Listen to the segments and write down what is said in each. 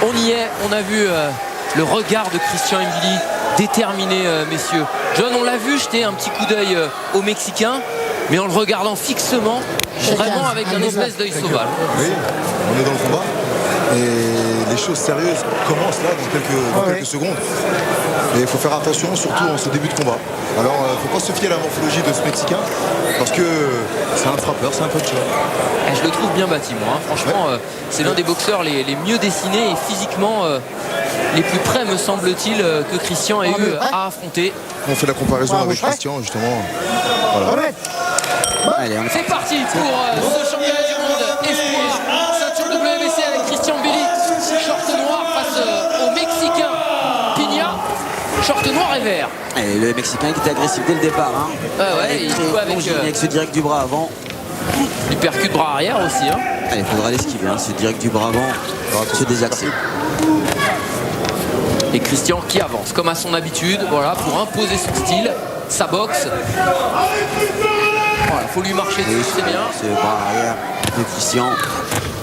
On y est, on a vu le regard de Christian Mbili déterminé, messieurs. John, on l'a vu jeter un petit coup d'œil au Mexicain, mais en le regardant fixement, vraiment avec un espèce d'œil sauvage. Oui, on est dans le combat. Et les choses sérieuses commencent là dans quelques secondes. Et il faut faire attention, surtout en ce début de combat. Alors, il ne faut pas se fier à la morphologie de ce Mexicain, parce que c'est un frappeur, c'est un puncher. Et je le trouve bien bâti, moi. Franchement, c'est l'un des boxeurs les mieux dessinés et physiquement les plus près, me semble-t-il, que Christian ait eu à affronter. On fait la comparaison avec Christian, justement. Voilà. Allez, c'est parti pour ce championnat du monde espoir, ceinture WBC avec Christian Mbili, short noir face au Mexicain Pina, short noir et vert. Et le Mexicain qui était agressif dès le départ. Il joue avec ce direct du bras avant. Il percute bras arrière aussi. Il faudra l'esquiver, ce direct du bras avant, se désaxer. Et Christian qui avance comme à son habitude, voilà, pour imposer son style, sa boxe. Voilà, faut lui marcher dessus, c'est bien. C'est le bras arrière de Christian.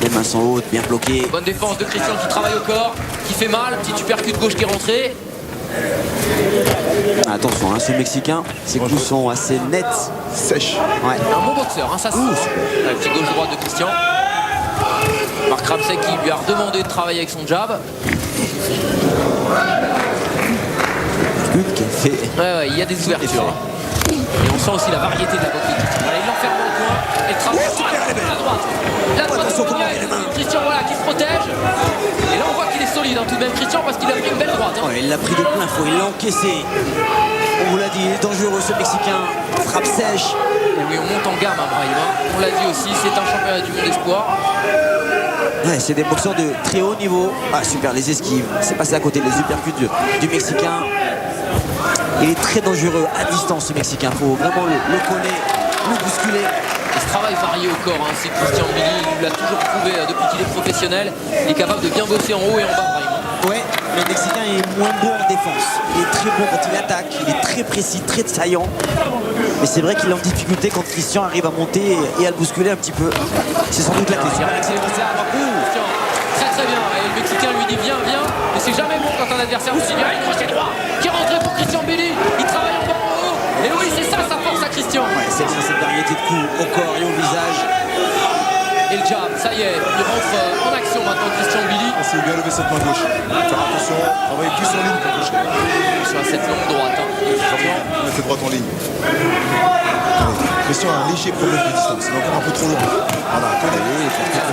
Les mains sont hautes, bien bloquées. Bonne défense de Christian qui travaille au corps, qui fait mal. Petit uppercut gauche qui est rentré. Attention, ce Mexicain, ses coups sont assez nets. Sèches. Ouais. Un bon boxeur, ça se sent. Petit gauche-droite de Christian. Marc Ramsey qui lui a redemandé de travailler avec son jab. Il y a des ouvertures. Et on sent aussi la variété de la boxe. Voilà, il l'enferme dans le coin. Et le travail la droite. La droite de Christian, voilà, qui se protège. Et là on voit qu'il est solide tout de même Christian, parce qu'il a pris une belle droite. Il l'a pris de plein fouet, il l'a encaissé. On vous l'a dit, il est dangereux ce Mexicain. Frappe sèche. Et oui, on monte en gamme, Brahim. On l'a dit aussi, c'est un championnat du monde espoir. C'est des boxeurs de très haut niveau. Super, les esquives. C'est passé à côté, les uppercuts du Mexicain. Il est très dangereux à distance ce Mexicain. Il faut vraiment le coller, le bousculer. Et ce travail varié au corps, c'est Christian Mbili, il l'a toujours prouvé depuis qu'il est professionnel. Il est capable de bien bosser en haut et en bas, Brahim. Ouais, le Mexicain est moins bon en défense. Il est très bon quand il attaque, il est très précis, très saillant. Mais c'est vrai qu'il est en difficulté quand Christian arrive à monter et à le bousculer un petit peu. C'est sans doute la clé. Très bien. Et le Mexicain lui dit viens. Mais c'est jamais bon quand un adversaire vous dit viens. Il crochet droit qui est rentré pour Christian Mbili. Il travaille en bas en haut. Et oui, c'est ça sa force à Christian. C'est cette variété de coups au corps et au visage. Et le jab, ça y est, il rentre en action maintenant Christian Mbili. C'est bien lever cette main gauche. Faire attention, travailler plus en ligne pour gaucher. Sur cette longue droite. Il fait droite en ligne. Christian a un léger problème de distance. Il est encore un peu trop loin. Voilà,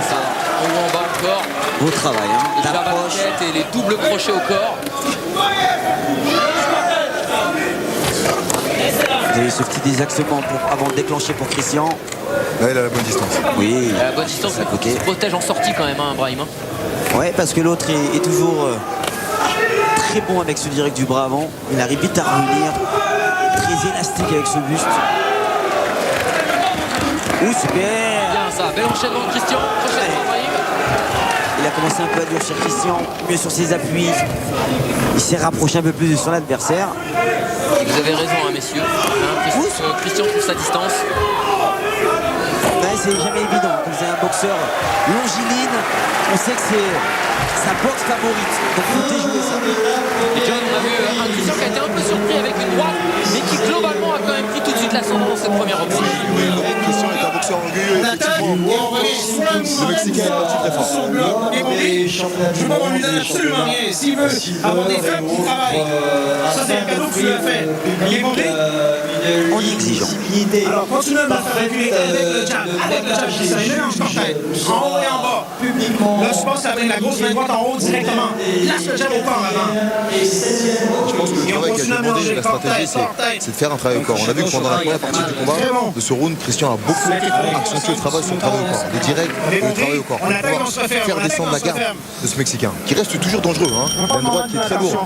ça. En haut, en bas encore. Beau travail. Le jab à la tête et les doubles crochets au corps. Vous avez ce petit désaxement avant de déclencher pour Christian. Là, il a la bonne distance. Oui. Il a la bonne distance, il se protège en sortie quand même, Brahim. Ouais, parce que l'autre est toujours très bon avec ce direct du bras avant. Il arrive vite à revenir. Très élastique avec ce buste. Super. Bien ça, bel enchaînement de Christian. Crochet de Brahim. Il a commencé un peu à durcir Christian, mieux sur ses appuis. Il s'est rapproché un peu plus de son adversaire. Et vous avez raison, messieurs. Christian trouve sa distance. C'est jamais évident. Comme c'est un boxeur longiligne, on sait que c'est sa boxe favorite. Donc il faut déjouer ça. Et John, on a vu un Christian qui a été un peu surpris avec une droite, mais qui globalement a quand même pris tout de suite l'ascendant dans cette première reprise. Christian est un boxeur orgueilleux, effectivement. Le Mexicain est battu très fort. Je ne m'en lui donne absolument rien. S'il veut avoir des femmes qui travaillent, ça c'est un cadeau que je lui ai fait. Il est compris. On est exigeant. Alors continuez à faire reculer avec le jab. Avec le jab, j'ai ça mélange en tête. En haut et en bas. Là, je pense avec la grosse main droite en haut directement. Lâche le jab au corps avant. Je pense que le travail qui a demandé, la stratégie, c'est de faire un travail au corps. On a vu que pendant la première partie du combat de ce round, Christian a beaucoup accentué le travail sur le travail au corps. Des directs et le travail au corps. Pour pouvoir faire descendre la garde de ce Mexicain, qui reste toujours dangereux. Il a une droite qui est très lourde.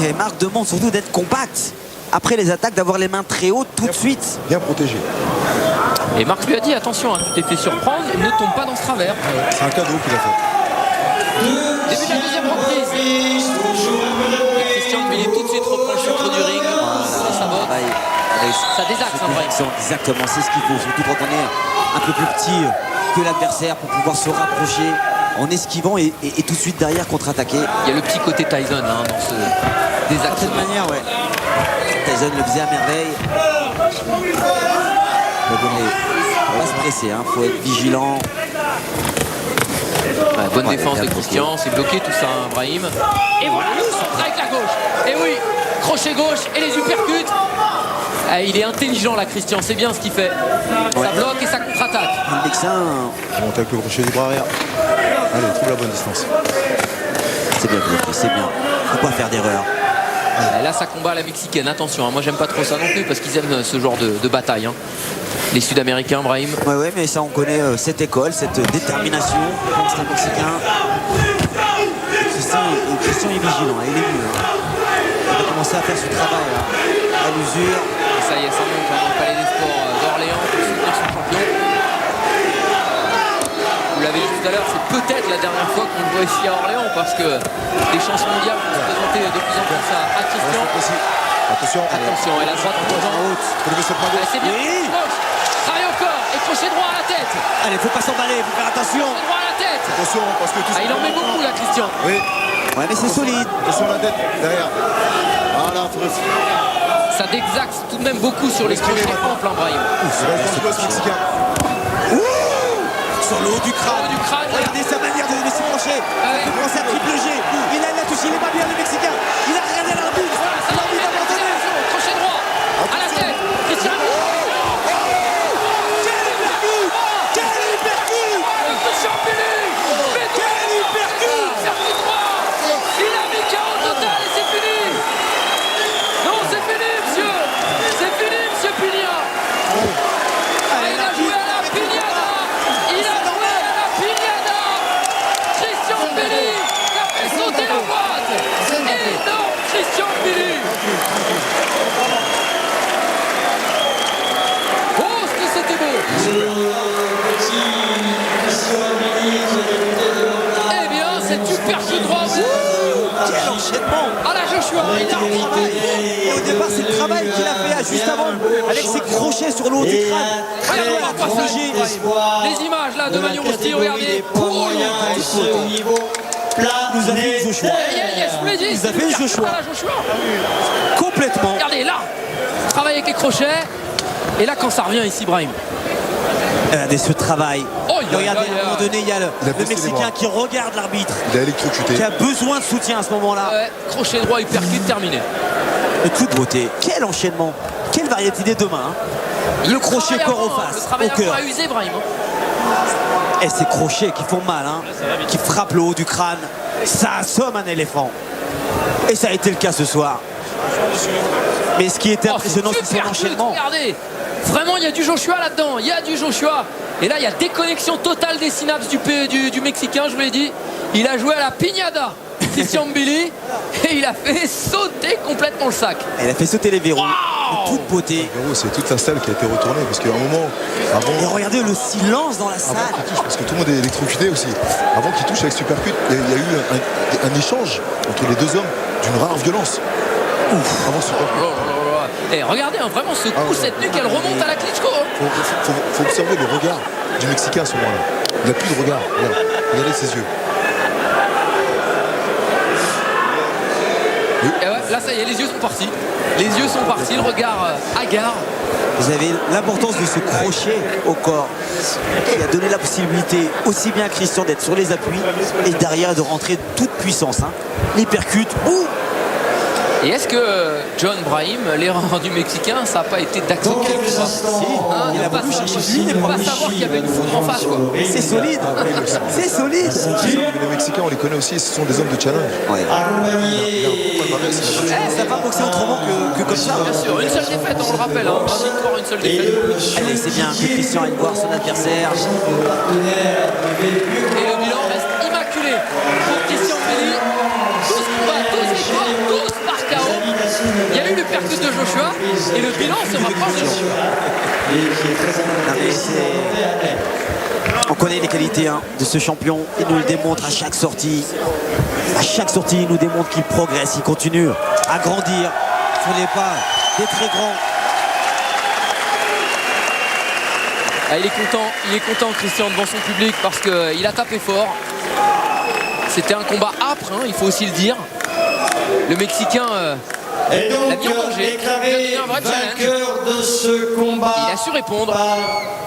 Et Marc demande surtout d'être compact. Après les attaques, d'avoir les mains très hautes tout de suite. Bien protégé. Et Marc lui a dit attention, tu t'es fait surprendre, ne tombe pas dans ce travers. C'est un cadeau qu'il a fait. Début de la deuxième reprise. Et Christian Mbili tout de suite reprend le centre du ring. Ça botte. Ça désaxe, vrai. Exactement, c'est ce qu'il faut. Surtout quand on est un peu plus petit que l'adversaire pour pouvoir se rapprocher en esquivant et tout de suite derrière contre-attaquer. Il y a le petit côté Tyson hein, dans ce D'une désaction. certaine manière, ouais. Tyson le faisait à merveille. Mais bon, faut pas se presser, hein. Faut être vigilant. Ouais, bonne Ouais, défense de bien Christian, c'est bloqué tout ça, hein, Brahim. Et voilà, le centre avec la gauche. Et oui, crochet gauche et les uppercuts. Ah, il est intelligent là, Christian, c'est bien ce qu'il fait. Ça bloque et ça contre-attaque. Le Mexicain, On monte avec le crochet du bras arrière. Allez, trouve la bonne distance. c'est bien bloqué, c'est bien. Faut pas faire d'erreur. Et là, ça combat à la mexicaine. Attention, hein, moi j'aime pas trop ça non plus parce qu'ils aiment ce genre de bataille. Hein. Les Sud-Américains, Brahim. Ouais, mais ça, on connaît cette école, cette détermination. C'est un Mexicain. Christian est vigilant, il est mieux. Il va commencer à faire ce travail là, à l'usure. Et ça y est, ça monte hein, dans le Palais des Sports d'Orléans pour soutenir son champion. Vous l'avez dit tout à l'heure, c'est peut-être la dernière fois qu'on le voit ici à Orléans parce que les chances mondiales vont se présenter de plus en plus à Christian. Attention. Attention, et la droite en haute. C'est bien. Oui. Gauche. Travail au corps et crochet droit à la tête. Allez, faut pas s'emballer, faut faire attention. Crochet droit à la tête. Attention, parce que tout Ah, il en met beaucoup là, Christian. Oui, Ouais, mais c'est solide. attention à la tête, derrière. Voilà, Ça désaxe tout de même beaucoup sur les crochets amples, hein, Brahim. c'est pas ce Mexicain. Sur le haut du crâne. Du crâne, là. Regardez sa manière de se pencher. Ouais. Il fait penser à triple G. Il a touché, il est pas bien le Mexicain. Il a regardé l'arbitre. Ça va L'arbitre a abandonné. crochet droit à la tête. Christian. Quel hypercule. Christian Pili. Quel hypercule. Circuit droit. Il a mis KO total et c'est fini. Non, c'est fini, monsieur. C'est fini, monsieur Pilia. Il a joué à la piñata. Il a joué à la piñata. Christian Pili qui a fait sauter la boîte. Énorme Christian Pili. Oh, ce que c'était beau. Eh bien, c'est super coup droit. Quel enchaînement. Ah là, Joshua, il a retravaillé. Et au départ, c'est le travail qu'il a fait juste avant, avec ses crochets sur le haut du crâne. Regardez, on va passer les images là de Magnon Rosti, regardez. Oh, Il nous a fait une Joshua. je vous l'ai dit. Il nous a fait une Joshua. Ah, là, Joshua. Complètement. Regardez, là, travaille avec les crochets. Et là, quand ça revient ici, Brahim. Regardez ce travail. Oh, Regardez, à un moment donné, il y a le baissé les Mexicain bras. qui regarde l'arbitre, Il a électrocuté. qui a besoin de soutien à ce moment-là. Ouais, crochet droit, hypercute, terminé. De toute beauté. Quel enchaînement. Quelle variété des deux mains. Hein. Le crochet travail corps avant, aux Le faces, travail au cœur. avant a usé, Brahim. Et ces crochets qui font mal, hein, qui frappent le haut du crâne, ça assomme un éléphant. Et ça a été le cas ce soir. Mais ce qui était Oh, impressionnant, c'est son super enchaînement. but, regardez. Vraiment, il y a du Joshua là-dedans. Il y a du Joshua. Et là, il y a déconnexion totale des synapses du Mexicain, je vous l'ai dit. Il a joué à la piñada, Christian Billy. Et il a fait sauter complètement le sac. Elle a fait sauter les verrous. Wow. De toute beauté. Gros, c'est toute la salle qui a été retournée parce qu'à un moment, Et avant regardez le silence dans la qu'il salle. touche, parce que tout le monde est électrocuté aussi. Avant qu'il touche avec Supercut, il y a eu un échange entre les deux hommes d'une rare violence. Avant Supercut. Et regardez, hein, vraiment ce coup, cette nuque, elle remonte à la Klitschko. Hein. Faut observer le regard du Mexicain à ce moment-là. Il n'a plus de regard. Regardez ses yeux. Et ouais, là, ça y est, les yeux sont partis. Les yeux sont partis, le regard hagard. Vous avez l'importance de ce crochet au corps qui a donné la possibilité aussi bien à Christian d'être sur les appuis et derrière de rentrer toute puissance. Hein. L'hypercute, boum. Et est-ce que John Brahim, l'erreur du Mexicain, ça n'a pas été d'accepter le coup, hein, il de a pas voulu savoir- chercher lui, de pas savoir qu'il y avait une foudre en face, quoi. C'est solide. C'est solide. Les Mexicains, on les connaît aussi, ce sont des hommes de challenge. Ouais. Il a un gros palmarès, il a battu. Ça va boxer autrement que comme ça. Bien sûr, une seule défaite, on le rappelle, hein. Pas encore une seule défaite. Allez, c'est bien que Christian aille voir son adversaire. Et le bilan reste immaculé pour Christian Billy. 12 combats, 12 victoires, 12 par KO. Il y a eu le percute de Joshua et le bilan se rapproche de Joshua. Non, mais on connaît les qualités hein, de ce champion. Il nous le démontre à chaque sortie. À chaque sortie, il nous démontre qu'il progresse, il continue à grandir sur les pas des très grands. Ah, il est content Christian devant son public parce qu'il a tapé fort. C'était un combat âpre, hein, il faut aussi le dire. Le Mexicain Et l'a donc, mis en danger. Il a donné un vrai challenge. vainqueur de ce combat. Il a su répondre. Par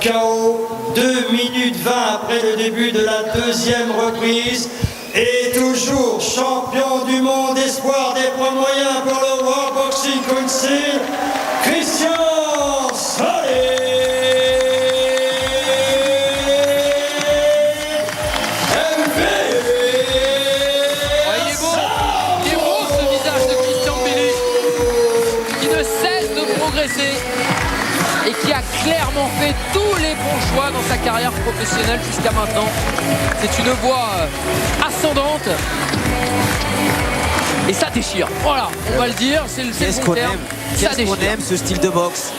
KO, 2 minutes 20 après le début de la deuxième reprise. Et toujours champion du monde, espoir des poids moyens pour le World Boxing Council, Christian Solé. Il est beau ce visage de Christian Billy, qui ne cesse de progresser et qui a clairement fait tous les bons choix dans sa carrière professionnelle jusqu'à maintenant. C'est une voie ascendante et ça déchire. Voilà, on va le dire, c'est le Qu'est-ce bon qu'on terme. aime, Ça qu'est-ce qu'on déchire. aime ce style de boxe.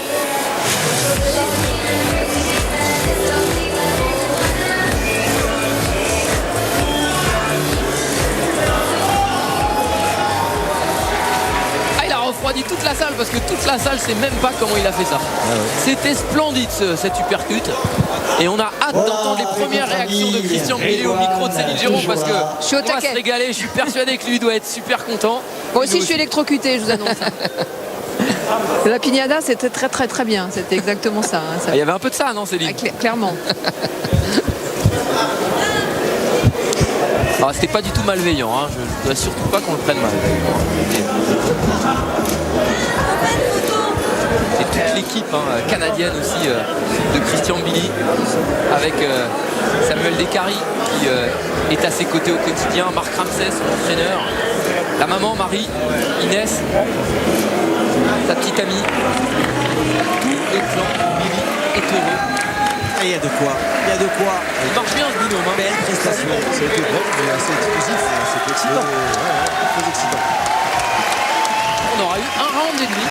Ah, il a refroidi toute la salle parce que toute la salle sait même pas comment il a fait ça. C'était splendide cet uppercut. Et on a hâte d'entendre les premières réactions de Christian Billy au micro de Céline Giraud parce que Je suis au on va taquet. se régaler. Je suis persuadé que lui doit être super content. Moi aussi, Nous je suis électrocuté, je vous annonce. La piñata, c'était très bien. C'était exactement ça. hein. Ça- Ah, il y avait un peu de ça, non, Céline? Clairement. Ah, c'était pas du tout malveillant, hein. Je ne voudrais surtout pas qu'on le prenne mal. Et toute l'équipe canadienne aussi de Christian Billy avec Samuel Descaries qui est à ses côtés au quotidien, Marc Ramsey, son entraîneur, la maman Marie, Inès, sa petite amie. Tout le clan Billy est heureux. Et il y a de quoi. Il y a de quoi. Il marche bien ce binôme, hein. Belle prestation. Ça a été propre, mais assez explosif. C'était excitant. Très excitant. On aura eu un round et demi.